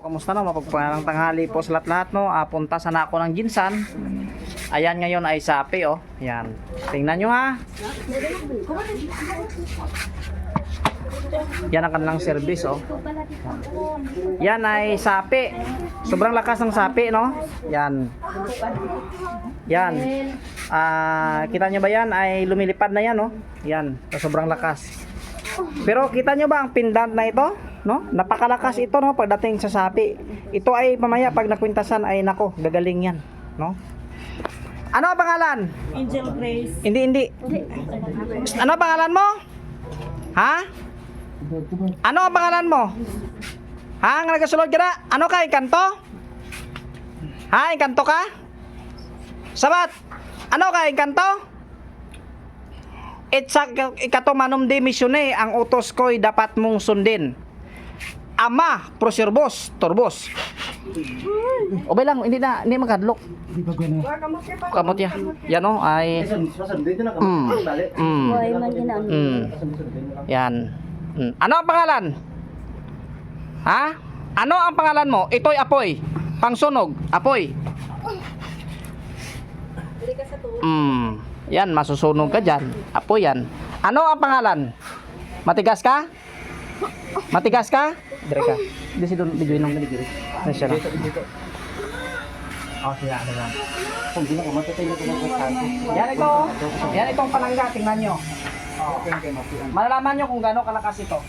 Kamusta na? Mapagpalang tanghali po sa lahat-lahat, no? Punta sana ako ng Ginsan. Ayan, ngayon ay sapi, oh. Ayan. Tingnan nyo, ha. Yan ang kanilang service, oh. Yan ay sapi. Sobrang lakas ng sapi, no? Yan. Yan. Kita nyo ba yan? Ay lumilipad na yan, no? Yan. Sobrang lakas. Pero kita nyo ba ang pendant na ito? No? Napakalakas ito, no, pagdating sa sapi. Ito ay mamaya pag nakwintasan ay nako, gagaling yan, no? Ano ang pangalan? Angel Grace. Hindi. Ano ang pangalan mo? Ha? Ano ang pangalan mo? Ha? Ang nagasulod ka na? Ano ka? Encanto? Ha? Encanto ka? Sabat? Ano ka? Encanto? Ikato manom di misyone, ang utos ko'y dapat mong sundin. Ama, proserbos, torbos. Obay lang, hindi makadlok. Kamot ya. Yan o, ay... Yan. Ano ang pangalan? Ha? Ano ang pangalan mo? Ito'y apoy. Pangsunog, apoy. Yan, masusunog ka dyan. Apoy yan. Ano ang pangalan? Matigas ka? Matigas ka? Dire ka. Di si doon videoin ng diri. Nasya na. Siya ano lang. Kung gina ko matatay na ko. Yan itong palangga, tingnan niyo. Malalaman niyo kung gaano kalakas ito.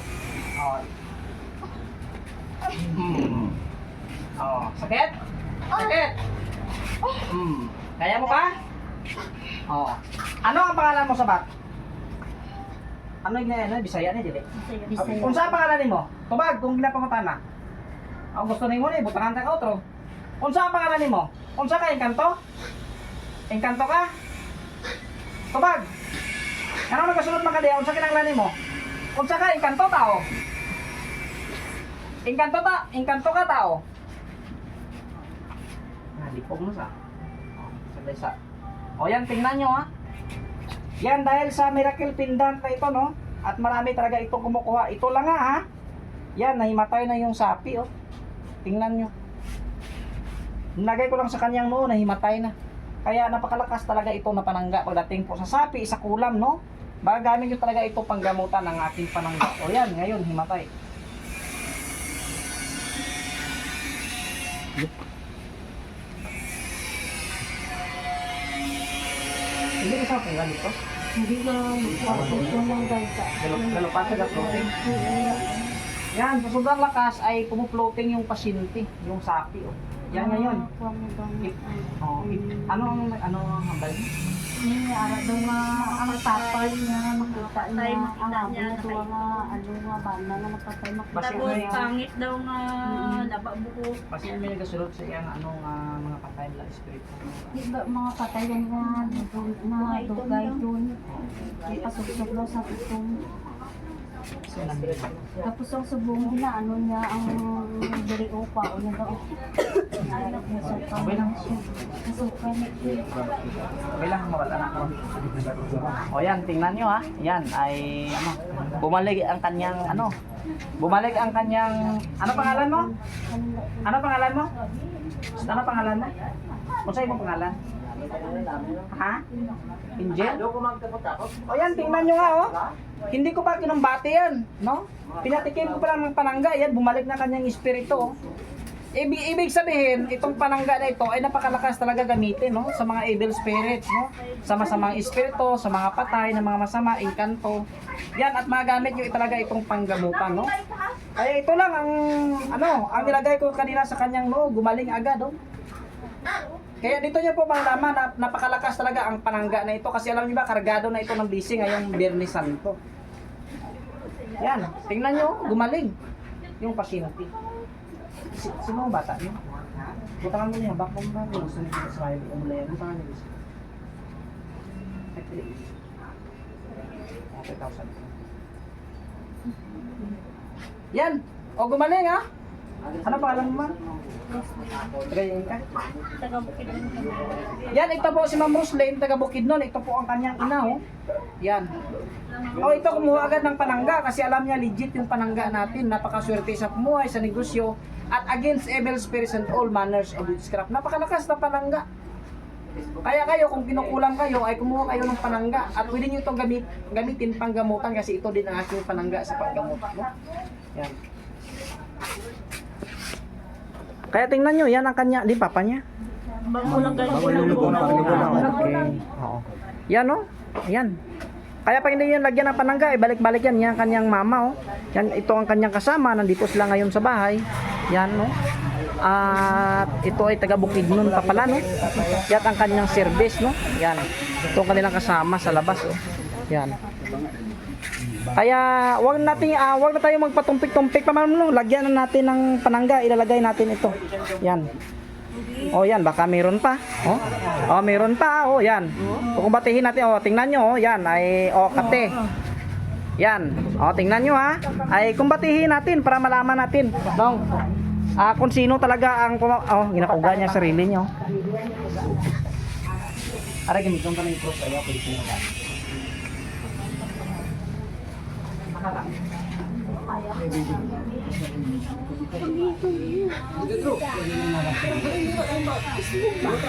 Sakit? Sakit? Kaya mo pa? Ano ang pangalan mo, Sabat? Ano yung Bisaya ni dili? Bisaya. Kung saan pangalan mo? Tubag kung ginapamutan na. Ang gusto nimo ni butangan ta ka otro. Kung saan pangalan mo? Kung saan ka engkanto? Engkanto ka? Tubag. Ano nagasulod man kadi? Kung saan kinanglan mo? Kung saan ka engkanto tao? Engkanto ka tao. Lipog mo sa. Sa. Yan, tingnan nyo, ha. Yan, dahil sa miracle pendant na ito, no? At marami talaga itong kumukuha. Ito lang nga, ha. Yan, nahimatay na yung sapi, oh. Tingnan nyo. Nilagay ko lang sa kanyang noo, nahimatay na. Kaya napakalakas talaga ito na panangga pagdating po sa sapi, sa kulam, no? Gamit nyo talaga ito panggamutan ng aking panangga. O yan, ngayon, himatay. Hindi ka sa panggal ito? Hindi na ng ganda. Galopata ka floating. Yan, sa sobrang lakas ay pumuploating yung pasyente, yung sapi. Oh. Yan ngayon. Ano ang hambal mo? Ara daw nga ang tatay niya makita niya ang abo niya nga banda nga napatay makita niya. Pangit daw nga laba buko. Kasi may nagasulod sa iyang mga patay na espiritu. Di ba mga patay yan nga dugay doon. Pasok-sok daw sa itong. Tapos ang subong niya ang diri upa o niya daw. Bilang mawala na ako. O yan, tingnan nyo, ha. Yan ay bumalik ang kanyang bumalik ang kanyang ano pangalan mo? Ano pangalan mo? Ano pangalan mo? Ano sa'yo mong pangalan? Ha? Angel? O yan, tingnan nyo nga, oh. Hindi ko pa kinumbati yan, no? Pinatikim ko pa lang ng panangga, yan, bumalik na kanyang espiritu, oh. Ibig sabihin, itong panangga na ito ay napakalakas talaga gamitin, no? Sa mga evil spirits, no? Sa masamang espiritu, sa mga patay, na mga masama, engkanto. Yan, at magamit nyo talaga itong panggamutan, no? Kaya ito lang ang, ang nilagay ko kanina sa kanyang no, gumaling agad, oh. Kaya dito nyo po malaman na napakalakas talaga ang panangga na ito kasi alam nyo ba, kargado na ito ng blessing ngayong Biyernes Santo. Yan, tingnan nyo, gumaling yung pasyente. Sino ang bata nyo? Butangan mo niya, bakong ba? Gusto nyo sa smile, umulayan, butangan nyo gusto. 3,000. Yan, o gumaling ha? Ano pangalan mo man? Tagayin ka? Taga Bukidnon. Yan, ito po si Ma'am Roslyn, taga Bukidnon. Ito po ang kanyang ina, oh. Yan. Oh, ito kumuha agad ng panangga kasi alam niya legit yung panangga natin. Napakaswerte sa pumuhay, sa negosyo. at against evil spirits and all manners of witchcraft. Napakalakas na panangga. Kaya kayo, kung kinukulam kayo, ay kumuha kayo ng panangga at pwede nyo itong gamitin panggamutan kasi ito din ang aking panangga sa paggamot. No? Yan. Kaya tingnan nyo, yan ang kanya, di papa niya. Bagulagay. Okay. Oo. Yan o. Yan. Kaya pag hindi yan lagyan ng panangga, balik-balik yan. Yan kanyang mama o. Yan, ito ang kanyang kasama. Nandito sila ngayon sa bahay. Yan o. At ito ay taga Bukidnon pa pala no. Yan ang kanyang service no. Yan. Ito ang kanilang kasama sa labas o. Yan. Kaya wag na tayo magpatumpik-tumpik pa man no. Lagyan na natin ng panangga, ilalagay natin ito. Yan. Oh, yan baka meron pa. Oh. Oh, meron pa. Oh, yan. Kung batihin natin, oh, tingnan nyo, oh, yan ay kate. Yan. Oh, tingnan nyo ha. Ay kumbatihin natin para malaman natin, no? Kung sino talaga ang ginakuga niya sarili niya. Ara gamiton ka ng cross ayaw pwede sino ka.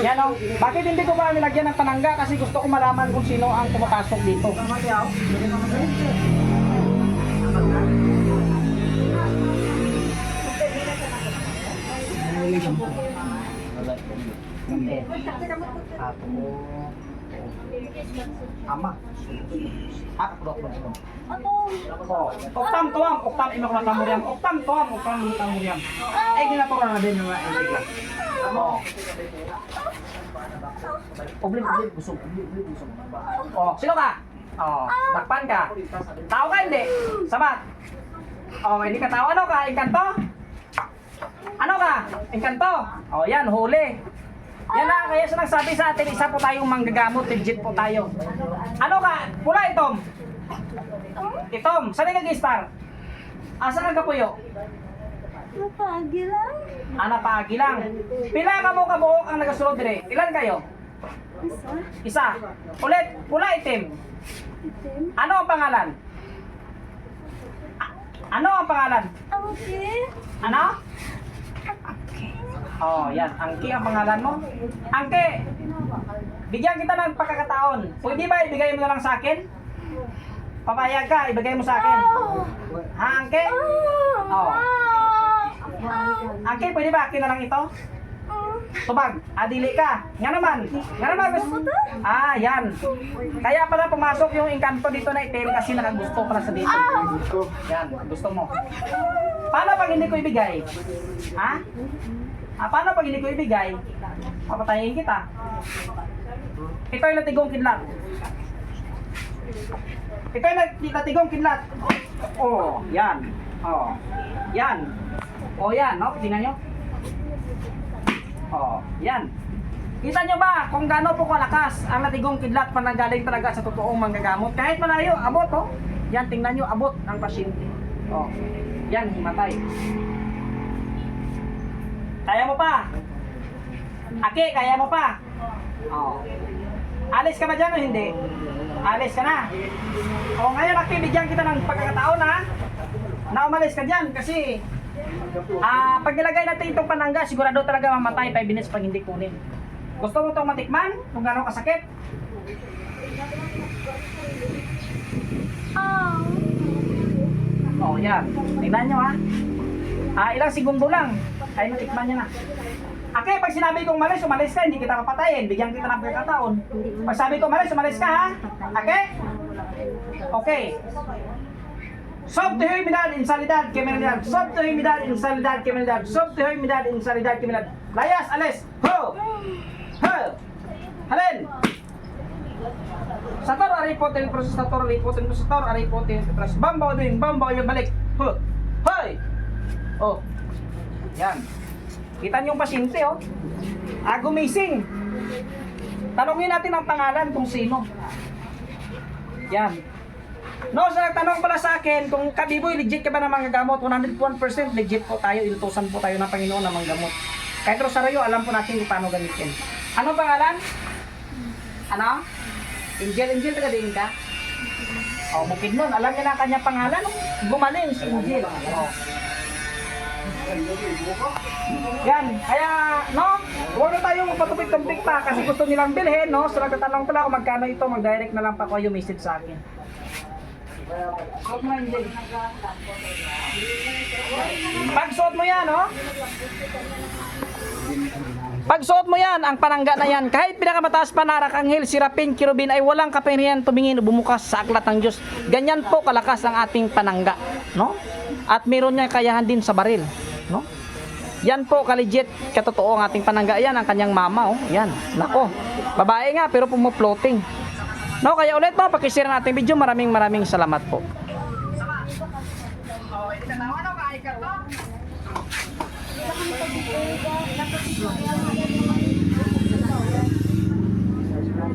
Yan o. Bakit hindi ko ba nilagyan ng panangga? Kasi gusto ko malaman kung sino ang pumapasok dito. Ama. Oktam tuam, oktam imo ko tamuriam. Oktam tuam, oktam tamuriam. Ay ginaturo na din yung enigma. Oblim busog. Oh, sino ka? Oh, takpan ka. Tao ka hindi? Sabat. Oh, hindi ka tao. Ano ka? Engkanto? Ano ka? Engkanto? Oh, yan, huli. Yan na, kaya sa nagsabi sa atin, isa po tayong manggagamot, legit po tayo. Ano ka? Pula itom. Itom, saan yung nag-star? Asa ka kapuyo? Napagi lang. Napagi lang. Pila ka mo kabuok ang nagasulod dire? Ilan kayo? Isa. Ulit, pula itim. Ano ang pangalan? Ano ang pangalan? Okay. Ano? Oh, yan. Angki ang pangalan mo. Angki! Bigyan kita ng pagkakataon. Pwede ba ibigay mo na lang sa akin? Papayag ka, ibigay mo sa akin. Ha, Angki? Oh. Angki, pwede ba akin na lang ito? Tubag, adili ka. Nga naman. Nga naman. Yan. Kaya pala pumasok yung engkanto dito na itim kasi nakagusto para sa dito. Yan, gusto mo. Paano pag hindi ko ibigay? Ha? Paano pag hindi ko ibigay? Papatayin kita. Ito yung natigong kidlat. Ito yung natigong kidlat. Oh, yan. Oh, yan. Oh, yan, no? Tingnan nyo. Oh, yan. Kita nyo ba kung gaano po kalakas ang natigong kidlat pa nanggaling talaga sa totoong manggagamot? Kahit malayo, abot, oh. Yan, tingnan nyo, abot ng pasyente. Oh, yan, himatay. Kaya mo pa? Aki, kaya mo pa? Oh. Alis ka ba dyan o hindi? Alis ka na. O ngayon, Aki, bigyan kita ng pagkakataon ha. Na umalis ka dyan kasi pag nilagay natin itong panangga, sigurado talaga mamatay 5 minutes pag hindi kunin. Gusto mo itong matikman? Kung gano'ng kasakit? Oh, yan. Tingnan nyo ha. Ilang segundo lang ay matikman niya na. Okay, pag sinabi kong umalis ka, hindi kita papatayin. Bigyan kita ng pagkakataon. Pag sabi ko umalis ka ha. Okay? Okay. Sob to humidad, insalidad, kemenidad. Sob to humidad, insalidad, kemenidad. Sob to humidad, insalidad, kemenidad. Layas, alis. Ho! Ho! Halin! Sator, aripotin, prosesator, aripotin, prosesator, aripotin, prosesator. Bambaw yung balik. Ho! Hoy! Oh. Yan. Kita niyo yung pasyente, oh. Gumising. Tanongin natin ang pangalan kung sino. Yan. No, sa tanong pala sa akin, kung Kabiboy, legit ka ba ng mga gamot? 101% legit po tayo. Ilutusan po tayo ng Panginoon ng mga gamot. Kahit Rosario, alam po natin kung paano gamitin. Ano pangalan? Ano? Angel taga din ka? Bukidnon. Alam niya na ang kanyang pangalan. Gumaling si Angel. Yan, kaya, no? Huwag na tayong patupik-tumpik pa kasi gusto nilang bilhin, no? So, nagtatanong pala kung magkano ito, mag-direct na lang pa kayo message sa akin. Suot mo hindi. Pag suot mo yan, no? Pag suot mo yan, ang panangga na yan, kahit pinakamataas pa na Arkanghel, Sirapin, Kirubin ay walang kapangyarihan tumingin o bumukas sa aklat ng Diyos. Ganyan po kalakas ang ating panangga, no? At meron niya kayahan din sa baril, no? Yan po kaligit, katotoo ang ating panangga. Yan ang kanyang mama, oh. Yan, nako. Babae nga pero pumuploating. No, kaya ulit po, pakishare natin video. Maraming salamat po. Thank you.